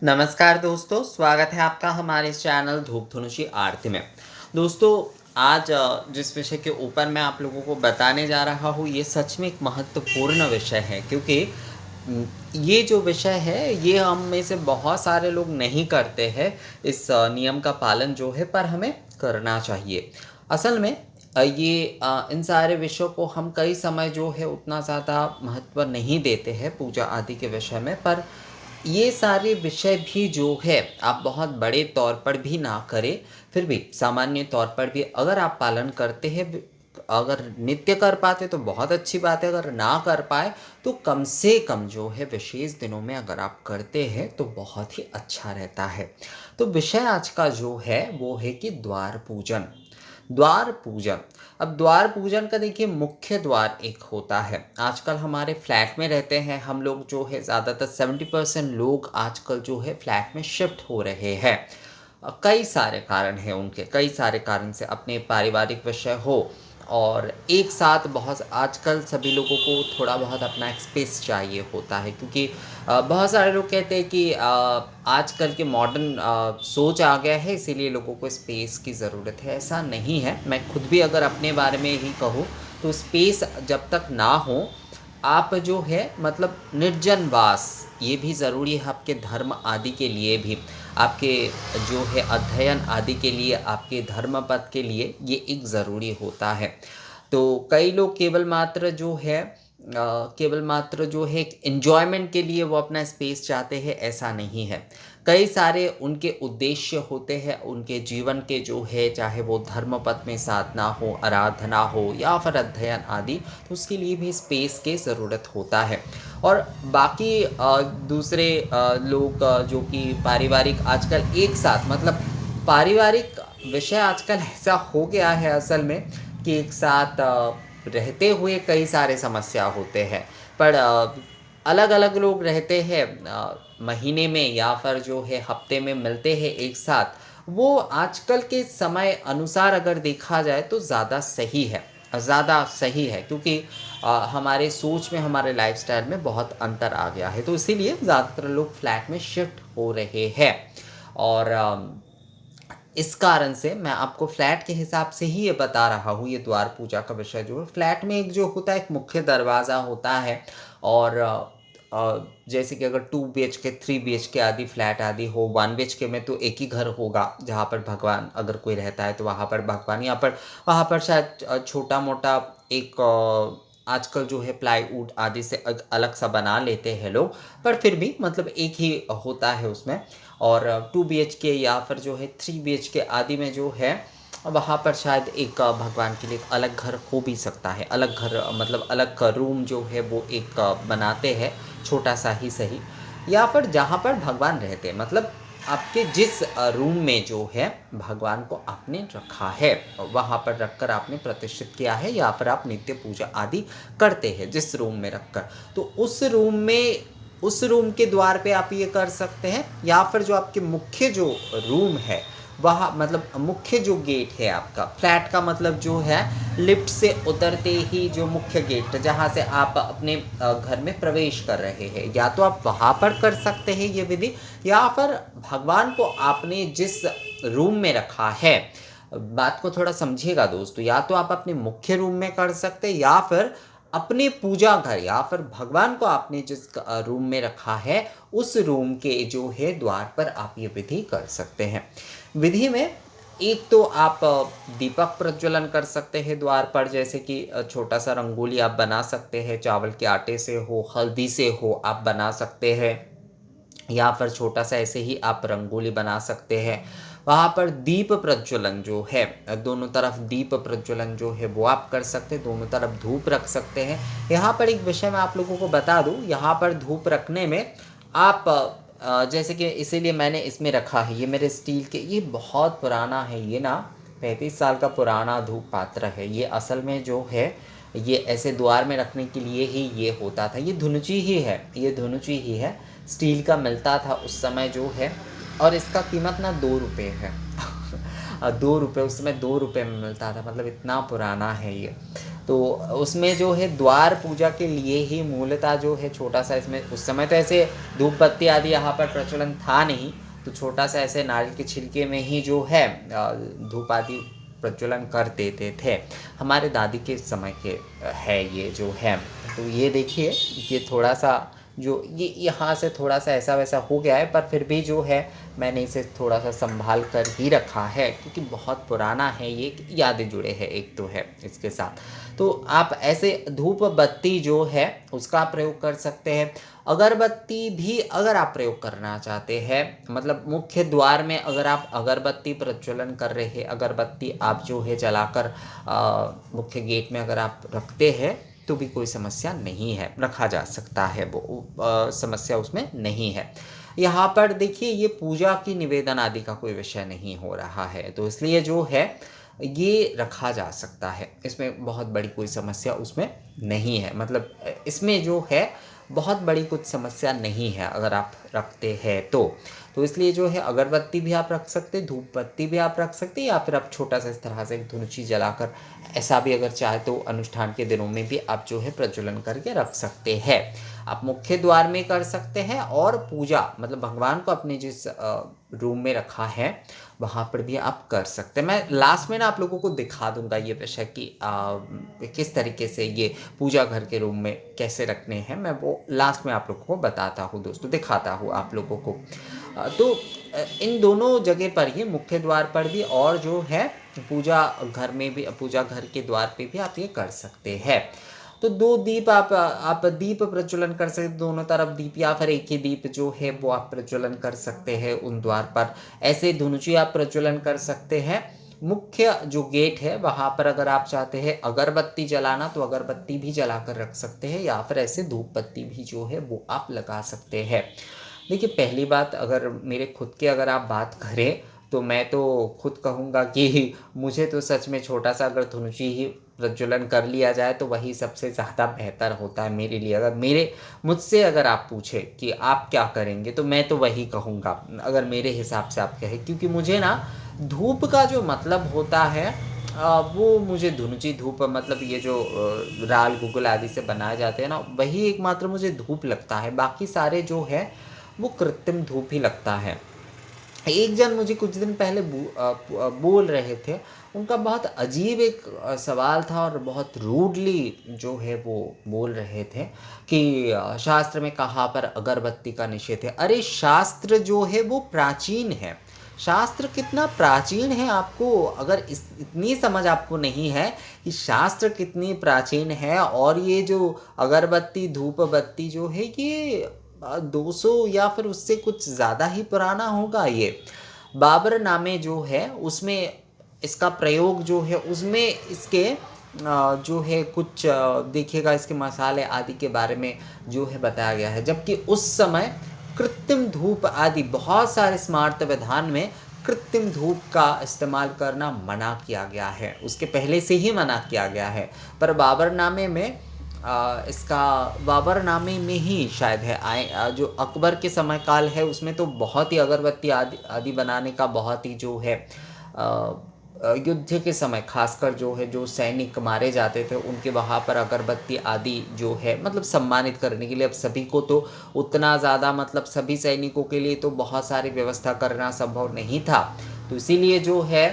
नमस्कार दोस्तों, स्वागत है आपका हमारे इस चैनल धूप धनुषी आरती में। दोस्तों, आज जिस विषय के ऊपर मैं आप लोगों को बताने जा रहा हूँ, ये सच में एक महत्वपूर्ण विषय है क्योंकि ये जो विषय है, ये हम में से बहुत सारे लोग नहीं करते हैं इस नियम का पालन जो है, पर हमें करना चाहिए। असल में इन सारे विषयों को हम कई समय जो है उतना ज़्यादा महत्व नहीं देते हैं पूजा आदि के विषय में, पर ये सारे विषय भी जो है आप बहुत बड़े तौर पर भी ना करें, फिर भी सामान्य तौर पर भी अगर आप पालन करते हैं, अगर नित्य कर पाते तो बहुत अच्छी बात है, अगर ना कर पाए तो कम से कम जो है विशेष दिनों में अगर आप करते हैं तो बहुत ही अच्छा रहता है। तो विषय आज का जो है वो है कि द्वार पूजन। द्वार पूजन। अब द्वार पूजन का देखिए मुख्य द्वार एक होता है। आजकल हमारे फ्लैट में रहते हैं हम लोग, जो है ज़्यादातर 70% लोग आजकल जो है फ्लैट में शिफ्ट हो रहे हैं। कई सारे कारण हैं उनके, कई सारे कारण से, अपने पारिवारिक विषय हो और एक साथ बहुत आजकल सभी लोगों को थोड़ा बहुत अपना एक स्पेस चाहिए होता है, क्योंकि बहुत सारे लोग कहते हैं कि आजकल के मॉडर्न सोच आ गया है, इसीलिए लोगों को स्पेस की ज़रूरत है। ऐसा नहीं है। मैं खुद भी अगर अपने बारे में ही कहूँ तो स्पेस जब तक ना हो, आप जो है मतलब निर्जन वास, ये भी ज़रूरी है आपके धर्म आदि के लिए भी, आपके जो है अध्ययन आदि के लिए, आपके धर्म पद के लिए ये एक ज़रूरी होता है। तो कई लोग केवल मात्र जो है एक एन्जॉयमेंट के लिए वो अपना स्पेस चाहते हैं, ऐसा नहीं है। कई सारे उनके उद्देश्य होते हैं उनके जीवन के जो है, चाहे वो धर्म पथ में साधना हो, आराधना हो या फिर अध्ययन आदि, तो उसके लिए भी स्पेस की ज़रूरत होता है। और बाकी दूसरे लोग जो कि पारिवारिक आजकल एक साथ मतलब पारिवारिक विषय आजकल ऐसा हो गया है असल में कि एक साथ रहते हुए कई सारे समस्या होते हैं, पर अलग अलग लोग रहते हैं, महीने में या फिर जो है हफ्ते में मिलते हैं एक साथ, वो आजकल के समय अनुसार अगर देखा जाए तो ज़्यादा सही है, क्योंकि हमारे सोच में, हमारे लाइफस्टाइल में बहुत अंतर आ गया है, तो इसीलिए ज़्यादातर लोग फ्लैट में शिफ्ट हो रहे हैं। और इस कारण से मैं आपको फ्लैट के हिसाब से ही ये बता रहा हूँ, ये द्वार पूजा का विषय जो है, फ्लैट में एक जो होता है एक मुख्य दरवाज़ा होता है। और जैसे कि अगर 2 बीएचके 3 बीएचके आदि फ्लैट आदि हो, 1 बीएचके में तो एक ही घर होगा जहाँ पर भगवान अगर कोई रहता है तो वहाँ पर भगवान, यहाँ पर वहाँ पर शायद छोटा मोटा एक आजकल जो है प्लाईवुड आदि से अलग सा बना लेते हैं लोग, पर फिर भी मतलब एक ही होता है उसमें। और 2 बीएचके या फिर जो है 3 बीएचके आदि में जो है, वहाँ पर शायद एक भगवान के लिए एक अलग घर हो भी सकता है। अलग घर मतलब अलग रूम जो है वो एक बनाते हैं, छोटा सा ही सही, या फिर जहाँ पर भगवान रहते हैं, मतलब आपके जिस रूम में जो है भगवान को आपने रखा है, वहाँ पर रखकर आपने प्रतिष्ठित किया है, या फिर आप नित्य पूजा आदि करते हैं जिस रूम में रखकर, तो उस रूम के द्वार पे आप ये कर सकते हैं। या फिर जो आपके मुख्य जो रूम है, वहाँ मतलब मुख्य जो गेट है आपका फ्लैट का, मतलब जो है लिफ्ट से उतरते ही जो मुख्य गेट जहाँ से आप अपने घर में प्रवेश कर रहे हैं, या तो आप वहाँ पर कर सकते हैं ये विधि, या फिर भगवान को आपने जिस रूम में रखा है, बात को थोड़ा समझिएगा दोस्तों, या तो आप अपने मुख्य रूम में कर सकते हैं, या फिर अपने पूजा घर, या फिर भगवान को आपने जिस रूम में रखा है उस रूम के जो है द्वार पर आप ये विधि कर सकते हैं। विधि में एक तो आप दीपक प्रज्वलन कर सकते हैं द्वार पर, जैसे कि छोटा सा रंगोली आप बना सकते हैं, चावल के आटे से हो, हल्दी से हो, आप बना सकते हैं, या फिर छोटा सा ऐसे ही आप रंगोली बना सकते हैं। वहाँ पर दीप प्रज्वलन जो है, दोनों तरफ दीप प्रज्वलन जो है वो आप कर सकते हैं, दोनों तरफ धूप रख सकते हैं। यहाँ पर एक विषय मैं आप लोगों को बता दूँ, यहाँ पर धूप रखने में आप जैसे कि इसीलिए मैंने इसमें रखा है, ये मेरे स्टील के, ये बहुत पुराना है, ये ना 35 साल का पुराना धूप पात्र है। ये असल में जो है ये ऐसे द्वार में रखने के लिए ही ये होता था। ये धुनुची ही है, ये धुनुची ही है, स्टील का मिलता था उस समय जो है, और इसका कीमत ना 2 रुपये है। ₹2 उस समय ₹2 में मिलता था, मतलब इतना पुराना है ये। तो उसमें जो है द्वार पूजा के लिए ही मूलतः जो है छोटा-सा, इसमें उस समय तो ऐसे धूप बत्ती आदि यहाँ पर प्रचलन था नहीं, तो छोटा-सा ऐसे नारियल के छिलके में ही जो है धूप आदि प्रज्वलन कर देते थे। हमारे दादी के समय के है ये जो है। तो ये देखिए, ये थोड़ा-सा जो ये यहाँ से थोड़ा-सा ऐसा-वैसा हो गया है, पर फिर भी जो है मैंने इसे थोड़ा-सा सँभाल कर ही रखा है, क्योंकि बहुत पुराना है ये, यादें जुड़े हैं एक तो है इसके साथ। तो आप ऐसे धूप बत्ती जो है उसका प्रयोग कर सकते हैं। अगरबत्ती भी अगर आप प्रयोग करना चाहते हैं, मतलब मुख्य द्वार में अगर आप अगरबत्ती प्रज्वलन कर रहे हैं, अगरबत्ती आप जो है जलाकर मुख्य गेट में अगर आप रखते हैं, तो भी कोई समस्या नहीं है, रखा जा सकता है, वो समस्या उसमें नहीं है। यहाँ पर देखिए, ये पूजा की निवेदन आदि का कोई विषय नहीं हो रहा है, तो इसलिए जो है ये रखा जा सकता है, इसमें बहुत बड़ी कोई समस्या उसमें नहीं है। मतलब इसमें जो है बहुत बड़ी कुछ समस्या नहीं है अगर आप रखते हैं तो इसलिए जो है अगरबत्ती भी आप रख सकते हैं, धूप बत्ती भी आप रख सकते हैं, या फिर आप छोटा सा इस तरह से एक धुनुची जलाकर ऐसा भी अगर चाहे तो अनुष्ठान के दिनों में भी आप जो है प्रज्वलन करके रख सकते हैं। आप मुख्य द्वार में कर सकते हैं, और पूजा मतलब भगवान को अपने जिस रूम में रखा है वहाँ पर भी आप कर सकते हैं। मैं लास्ट में ना आप लोगों को दिखा दूंगा ये विषय कि किस तरीके से ये पूजा घर के रूम में कैसे रखने हैं, मैं वो लास्ट में आप लोगों को बताता हूँ दोस्तों, दिखाता हूँ आप लोगों को। तो इन दोनों जगह पर ही, मुख्य द्वार पर भी और जो है पूजा घर में भी, पूजा घर के द्वार पे भी आप ये कर सकते हैं। तो 2 दीप आप दीप प्रज्वलन कर सकते, दोनों तरफ दीप, या फिर एक ही दीप जो है वो आप प्रज्वलन कर सकते हैं उन द्वार पर। ऐसे धुनुची आप प्रज्वलन कर सकते हैं। मुख्य जो गेट है वहाँ पर अगर आप चाहते हैं अगरबत्ती जलाना, तो अगरबत्ती भी जलाकर रख सकते हैं, या फिर ऐसे धूप बत्ती भी जो है वो आप लगा सकते हैं। देखिए, पहली बात, अगर मेरे खुद की अगर आप बात करें, तो मैं तो खुद कहूँगा कि मुझे तो सच में छोटा सा अगर धुनुची ही प्रज्वलन कर लिया जाए तो वही सबसे ज़्यादा बेहतर होता है मेरे लिए। अगर मुझसे अगर आप पूछे कि आप क्या करेंगे, तो मैं तो वही कहूँगा अगर मेरे हिसाब से आप कहें, क्योंकि मुझे ना धूप का जो मतलब होता है वो मुझे धुनुची धूप, मतलब ये जो राल गुगल आदि से बनाए जाते हैं ना, वही एकमात्र मुझे धूप लगता है। बाकी सारे जो है वो कृत्रिम धूप ही लगता है। एक जन मुझे कुछ दिन पहले बोल रहे थे, उनका बहुत अजीब एक सवाल था, और बहुत रूडली जो है वो बोल रहे थे कि शास्त्र में कहाँ पर अगरबत्ती का निषेध है। अरे शास्त्र जो है वो प्राचीन है, शास्त्र कितना प्राचीन है, आपको अगर इतनी समझ आपको नहीं है कि शास्त्र कितनी प्राचीन है, और ये जो अगरबत्ती धूप बत्ती जो है ये 200 या फिर उससे कुछ ज़्यादा ही पुराना होगा। ये बाबरनामे जो है उसमें इसका प्रयोग जो है, उसमें इसके जो है कुछ देखिएगा, इसके मसाले आदि के बारे में जो है बताया गया है। जबकि उस समय कृत्रिम धूप आदि बहुत सारे स्मार्त विधान में कृत्रिम धूप का इस्तेमाल करना मना किया गया है, उसके पहले से ही मना किया गया है। पर बाबरनामे में इसका बाबरनामे में ही शायद है, जो अकबर के समय काल है उसमें तो बहुत ही अगरबत्ती आदि आदि बनाने का बहुत ही जो है युद्ध के समय खासकर जो है, जो सैनिक मारे जाते थे उनके वहाँ पर अगरबत्ती आदि जो है, मतलब सम्मानित करने के लिए। अब सभी को तो उतना ज़्यादा, मतलब सभी सैनिकों के लिए तो बहुत सारी व्यवस्था करना संभव नहीं था, तो इसीलिए जो है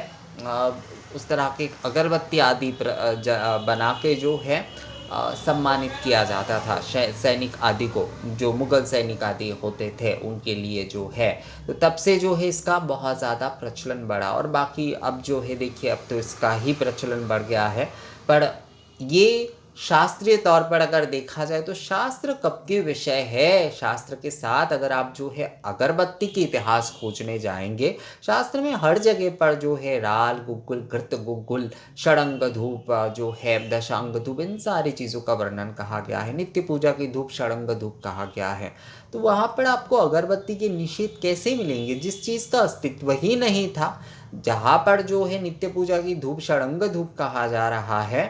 उस तरह के अगरबत्ती आदि बना के जो है सम्मानित किया जाता था सैनिक आदि को, जो मुग़ल सैनिक आदि होते थे उनके लिए जो है। तो तब से जो है इसका बहुत ज़्यादा प्रचलन बढ़ा, और बाकी अब जो है देखिए, अब तो इसका ही प्रचलन बढ़ गया है। पर ये शास्त्रीय तौर पर अगर देखा जाए तो शास्त्र कब के विषय है। शास्त्र के साथ अगर आप जो है अगरबत्ती के इतिहास खोजने जाएंगे, शास्त्र में हर जगह पर जो है राल गुग्गुल, घृत गुग्गुल, षडंग धूप जो है, दशांग धूप, इन सारी चीज़ों का वर्णन कहा गया है। नित्य पूजा की धूप षडंग धूप कहा गया है। तो वहाँ पर आपको अगरबत्ती के निषेध कैसे मिलेंगे, जिस चीज़ का अस्तित्व ही नहीं था। जहाँ पर जो है नित्य पूजा की धूप षडंग धूप कहा जा रहा है,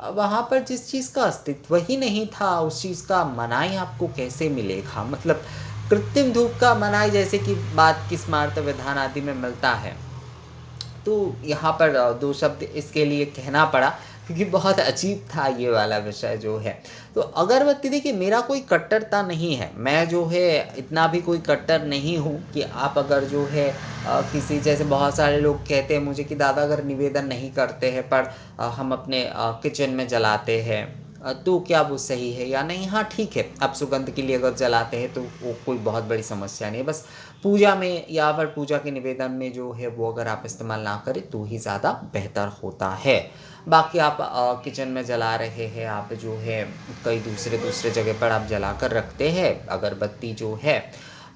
वहाँ पर जिस चीज़ का अस्तित्व ही नहीं था, उस चीज़ का मनाही आपको कैसे मिलेगा। मतलब कृत्रिम धूप का मनाही जैसे कि बात की स्मार्त विधान आदि में मिलता है, तो यहाँ पर 2 शब्द इसके लिए कहना पड़ा क्योंकि बहुत अजीब था ये वाला विषय जो है। तो अगरबत्ती देखिए मेरा कोई कट्टरता नहीं है, मैं जो है इतना भी कोई कट्टर नहीं हूँ कि आप अगर जो है किसी जैसे बहुत सारे लोग कहते हैं मुझे कि दादा अगर निवेदन नहीं करते हैं पर हम अपने किचन में जलाते हैं तो क्या वो सही है या नहीं? हाँ ठीक है, आप सुगंध के लिए अगर जलाते हैं तो वो कोई बहुत बड़ी समस्या नहीं है। बस पूजा में या फिर पूजा के निवेदन में जो है वो अगर आप इस्तेमाल ना करें तो ही ज़्यादा बेहतर होता है। बाकी आप किचन में जला रहे हैं, आप जो है कई दूसरे जगह पर आप जला कर रखते हैं अगरबत्ती जो है,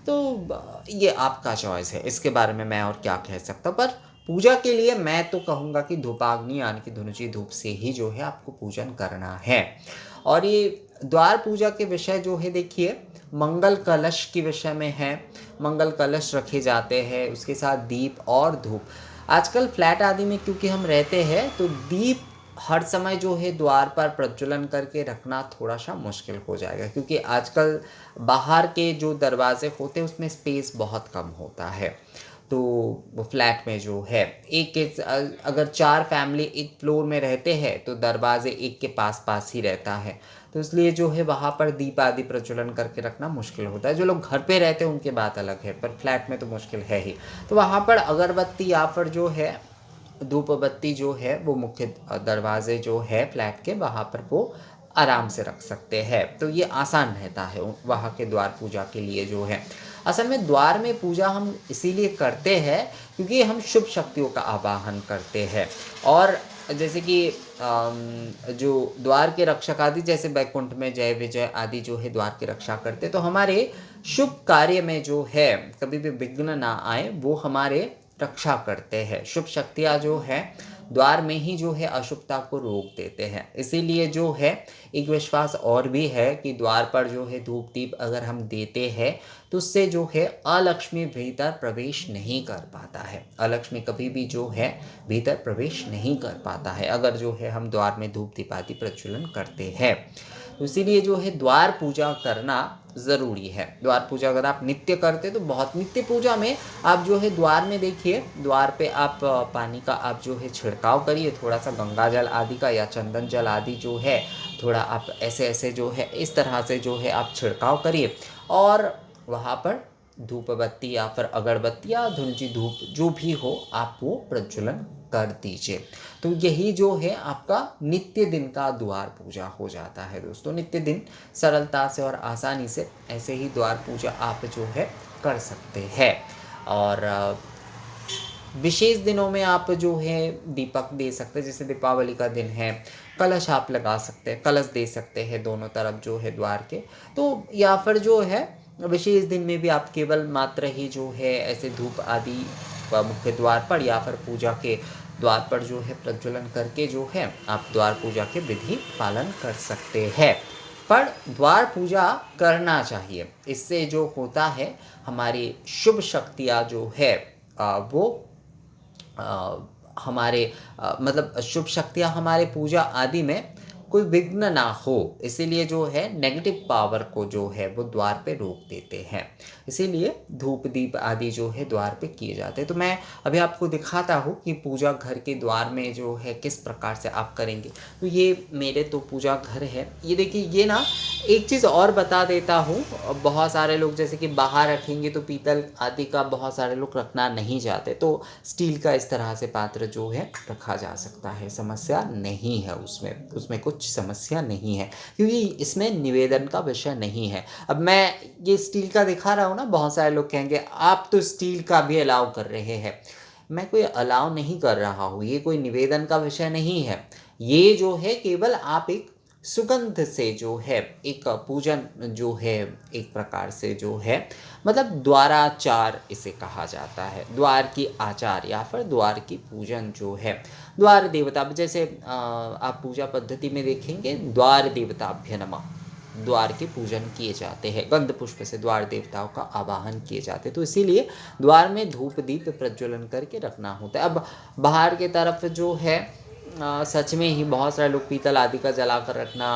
तो ये आपका चॉइस है, इसके बारे में मैं और क्या कह सकता हूँ। पर पूजा के लिए मैं तो कहूँगा कि धूपाग्नि यानी कि धुनुची धूप से ही जो है आपको पूजन करना है। और ये द्वार पूजा के विषय जो है देखिए मंगल कलश के विषय में है। मंगल कलश रखे जाते हैं, उसके साथ दीप और धूप। आजकल फ्लैट आदि में क्योंकि हम रहते हैं तो दीप हर समय जो है द्वार पर प्रज्वलन करके रखना थोड़ा-सा मुश्किल हो जाएगा क्योंकि आजकल बाहर के जो दरवाज़े होते हैं उसमें स्पेस बहुत कम होता है। तो वो फ्लैट में जो है अगर 4 फैमिली एक फ्लोर में रहते हैं तो दरवाज़े एक के पास-पास ही रहता है। तो इसलिए जो है वहाँ पर दीप आदि प्रज्वलन करके रखना मुश्किल होता है। जो लोग घर पे रहते हैं उनकी बात अलग है, पर फ्लैट में तो मुश्किल है ही। तो वहाँ पर अगरबत्ती या फिर जो है धूप बत्ती जो है वो मुख्य दरवाजे जो है फ्लैट के वहाँ पर वो आराम से रख सकते हैं। तो ये आसान रहता है वहाँ के द्वार पूजा के लिए जो है। असल में द्वार में पूजा हम इसीलिए करते हैं क्योंकि हम शुभ शक्तियों का आवाहन करते हैं। और जैसे कि जो द्वार के रक्षक आदि जैसे बैकुंठ में जय विजय आदि जो है द्वार की रक्षा करते, तो हमारे शुभ कार्य में जो है कभी भी विघ्न ना आए वो हमारे रक्षा करते हैं। शुभ शक्तियाँ जो है द्वार में ही जो है अशुभता को रोक देते हैं। इसीलिए जो है एक विश्वास और भी है कि द्वार पर जो है धूप दीप अगर हम देते हैं तो उससे जो है अलक्ष्मी भीतर प्रवेश नहीं कर पाता है। अलक्ष्मी कभी भी जो है भीतर प्रवेश नहीं कर पाता है अगर जो है हम द्वार में धूप दीप आदि प्रज्वलन करते हैं। तो इसीलिए जो है द्वार पूजा करना ज़रूरी है। द्वार पूजा अगर आप नित्य करते तो बहुत, नित्य पूजा में आप जो है द्वार में देखिए द्वार पे आप पानी का आप जो है छिड़काव करिए, थोड़ा सा गंगा जल आदि का या चंदन जल आदि जो है थोड़ा आप ऐसे जो है इस तरह से जो है आप छिड़काव करिए और वहाँ पर धूप बत्ती या फिर अगरबत्ती या धुंजी धूप जो भी हो आप वो प्रज्वलन कर दीजिए। तो यही जो है आपका नित्य दिन का द्वार पूजा हो जाता है दोस्तों। नित्य दिन सरलता से और आसानी से ऐसे ही द्वार पूजा आप जो है कर सकते हैं। और विशेष दिनों में आप जो है दीपक दे सकते हैं, जैसे दीपावली का दिन है, कलश आप लगा सकते हैं, कलश दे सकते हैं दोनों तरफ जो है द्वार के। तो या फिर जो है विशेष दिन में भी आप केवल मात्र ही जो है ऐसे धूप आदि मुख्य द्वार पर या फिर पूजा के द्वार पर जो है प्रज्वलन करके जो है आप द्वार पूजा के विधि पालन कर सकते हैं। पर द्वार पूजा करना चाहिए, इससे जो होता है हमारी शुभ शक्तियाँ जो है वो हमारे मतलब शुभ शक्तियाँ हमारे पूजा आदि में कोई विघ्न ना हो, इसीलिए जो है नेगेटिव पावर को जो है वो द्वार पे रोक देते हैं। इसीलिए धूप दीप आदि जो है द्वार पे किए जाते हैं। तो मैं अभी आपको दिखाता हूँ कि पूजा घर के द्वार में जो है किस प्रकार से आप करेंगे। तो ये मेरे तो पूजा घर है। ये देखिए, ये ना एक चीज़ और बता देता हूँ, बहुत सारे लोग जैसे कि बाहर रखेंगे तो पीतल आदि का बहुत सारे लोग रखना नहीं चाहते, तो स्टील का इस तरह से पात्र जो है रखा जा सकता है, समस्या नहीं है उसमें, उसमें कुछ समस्या नहीं है क्योंकि इसमें निवेदन का विषय नहीं है। अब मैं ये स्टील का दिखा रहा हूँ ना, बहुत सारे लोग कहेंगे आप तो स्टील का भी अलाउ कर रहे हैं। मैं कोई अलाउ नहीं कर रहा हूँ, ये कोई निवेदन का विषय नहीं है। ये जो है केवल आप एक सुगंध से जो है एक पूजन जो है एक प्रकार से जो है मतलब द्वाराचार इसे कहा जाता है, द्वार की आचार या फिर द्वार की पूजन जो है द्वार देवता। जैसे आप पूजा पद्धति में देखेंगे द्वार देवताभ्य नमः, द्वार के पूजन किए जाते हैं, गंध पुष्प से द्वार देवताओं का आवाहन किए जाते हैं। तो इसीलिए द्वार में धूप दीप प्रज्वलन करके रखना होता है। अब बाहर के तरफ जो है सच में ही बहुत सारे लोग पीतल आदि का जला कर रखना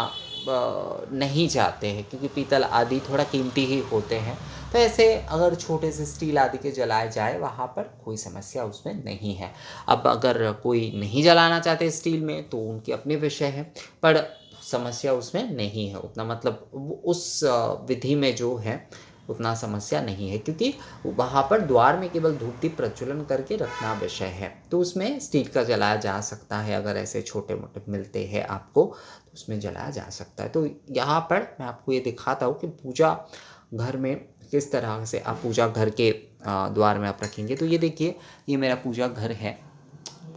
नहीं चाहते हैं क्योंकि पीतल आदि थोड़ा कीमती ही होते हैं। तो ऐसे अगर छोटे से स्टील आदि के जलाए जाए वहाँ पर कोई समस्या उसमें नहीं है। अब अगर कोई नहीं जलाना चाहते स्टील में तो उनकी अपनी विषय है, पर समस्या उसमें नहीं है उतना, मतलब उस विधि में जो है उतना समस्या नहीं है, क्योंकि वहाँ पर द्वार में केवल धूप दीप प्रज्वलन करके रखना विषय है, तो उसमें स्टील का जलाया जा सकता है। अगर ऐसे छोटे मोटे मिलते हैं आपको तो उसमें जलाया जा सकता है। तो यहाँ पर मैं आपको ये दिखाता हूँ कि पूजा घर में किस तरह से आप पूजा घर के द्वार में आप रखेंगे। तो ये देखिए, ये मेरा पूजा घर है,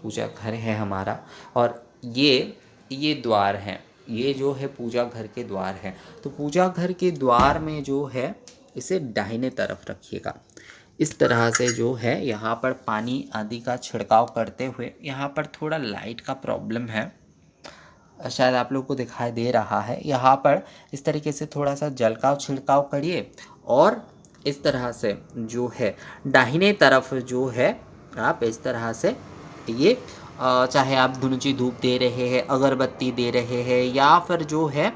पूजा घर है हमारा, और ये द्वार है, ये जो है पूजा घर के द्वार है। तो पूजा घर के द्वार में जो है इसे दाहिने तरफ रखिएगा। इस तरह से जो है यहाँ पर पानी आदि का छिड़काव करते हुए, यहाँ पर थोड़ा लाइट का प्रॉब्लम है, शायद आप लोग को दिखाई दे रहा है। यहाँ पर इस तरीके से थोड़ा सा जल का छिड़काव करिए, और इस तरह से जो है दाहिने तरफ जो है आप इस तरह से ये चाहे आप धुनुची धूप दे रहे हैं, अगरबत्ती दे रहे हैं, या फिर जो है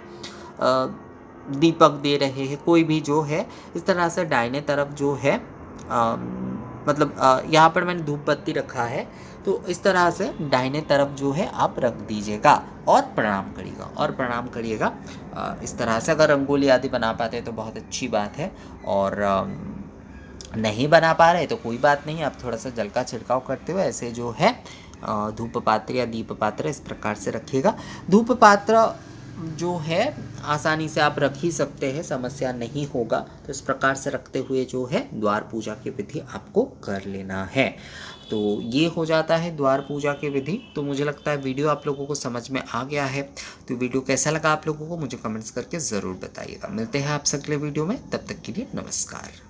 दीपक दे रहे हैं, कोई भी जो है इस तरह से दाहिने तरफ जो है मतलब यहाँ पर मैंने धूप बत्ती रखा है, तो इस तरह से दाहिने तरफ जो है आप रख दीजिएगा और प्रणाम करिएगा, और प्रणाम करिएगा इस तरह से। अगर रंगोली आदि बना पाते हैं तो बहुत अच्छी बात है, और नहीं बना पा रहे तो कोई बात नहीं, आप थोड़ा सा जल का छिड़काव करते हुए ऐसे जो है धूप पात्र या दीप पात्र इस प्रकार से रखिएगा। धूप पात्र जो है आसानी से आप रख ही सकते हैं, समस्या नहीं होगा। तो इस प्रकार से रखते हुए जो है द्वार पूजा की विधि आपको कर लेना है। तो ये हो जाता है द्वार पूजा की विधि। तो मुझे लगता है वीडियो आप लोगों को समझ में आ गया है। तो वीडियो कैसा लगा आप लोगों को मुझे कमेंट्स करके ज़रूर बताइएगा। मिलते हैं आपसे अगले वीडियो में, तब तक के लिए नमस्कार।